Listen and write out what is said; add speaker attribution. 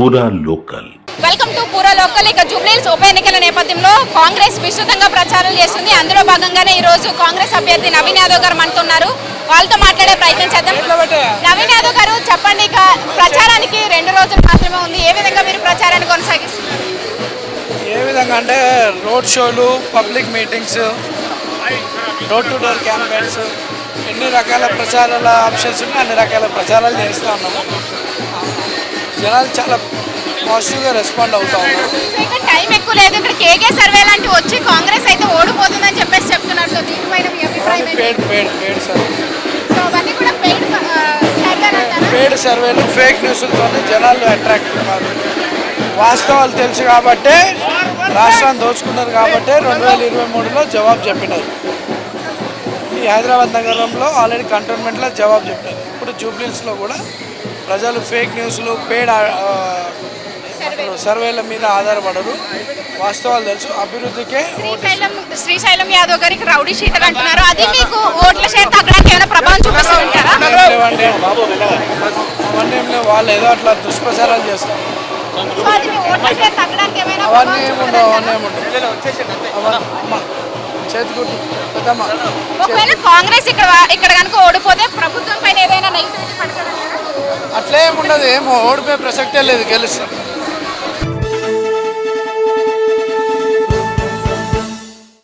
Speaker 1: పూరా local.
Speaker 2: Welcome to పూరా local. ఇక జూబ్లీహిల్స్ ఉప ఎన్నికల నేపథ్యంలో కాంగ్రెస్ విస్తృతంగా ప్రచారం చేస్తుంది. అందులో భాగంగానే ఈ రోజు కాంగ్రెస్ అభ్యర్థి నవీన్ యాదవ్ గారు మనతున్నారు. వాళ్ళతో మాట్లాడే ప్రయత్నం చేద్దాం. నవీన్ యాదవ్ గారు చెప్పండి, ఇక ప్రచారానికి 2 రోజులు మాత్రమే ఉంది. ఏ విధంగా మీరు ప్రచారాన్ని కొనసాగిస్తున్నారు?
Speaker 3: ఏ విధంగా అంటే రోడ్ షోలు, public meetings, door to door campaigns, ఎన్ని రకాల ప్రచారాల ఆప్షన్స్ ఉన్నాయి అన్ని రకాల ప్రచారాలు చేస్తూ ఉన్నాము. జనాలు చాలా పాజిటివ్గా రెస్పాండ్ అవుతూ ఉన్నారు.
Speaker 2: ఇంకా టైం ఎక్కువ లేదు. ఇక్కడ కేకే సర్వే లాంటివి వచ్చి కాంగ్రెస్ అయితే ఓడిపోతుందని చెప్పేసి చెప్తున్నారు. సో దీనిపైన మీ అభిప్రాయం ఏంటి?
Speaker 3: పేడ్ సర్వే,
Speaker 2: సో అవన్నీ కూడా
Speaker 3: పేడ్ సర్వేలు, ఫేక్ న్యూస్లతో జనాలు అట్రాక్ట్ కాదు. వాస్తవాలు తెలుసు కాబట్టే రాష్ట్రాన్ని దోచుకున్నారు కాబట్టే 2023లో జవాబు చెప్పినారు. ఈ హైదరాబాద్ నగరంలో ఆల్రెడీ కంటోన్మెంట్లో జవాబు చెప్పినారు. ఇప్పుడు జూబ్లీహిల్స్లో కూడా ప్రజలు ఫేక్ న్యూస్లు, పేడ్ సర్వేల మీద ఆధారపడరు. వాస్తవాలు తెలుసు. అభివృద్ధికే
Speaker 2: శ్రీశైలం యాదవ్ గారికి రౌడీ షీటర్ అంటున్నారు. అది మీకు ఓట్ల షేర్ తగ్గడానికి ఏమైనా ప్రభావం చూపిస్తుంటారా?
Speaker 3: లేవండి, అవన్నీ ఏం లేవు. వాళ్ళు ఏదో అట్లా దుష్ప్రచారాలు చేస్తారు. అవన్నీ ఏముండవు, అవన్నీ ఏముండవు. చేతిగుట్టు పెద్దమ్మ.
Speaker 2: ఒకవేళ కాంగ్రెస్ ఇక్కడ కనుక ఓడిపోతే ప్రభుత్వం పైన ఏదైనా నెగిటివిటీ పడుతుందంటారా?
Speaker 3: అట్లా ఏముండదు. ఏమో ఓడిపోయే ప్రసక్తే లేదు, గెలుస్తారు.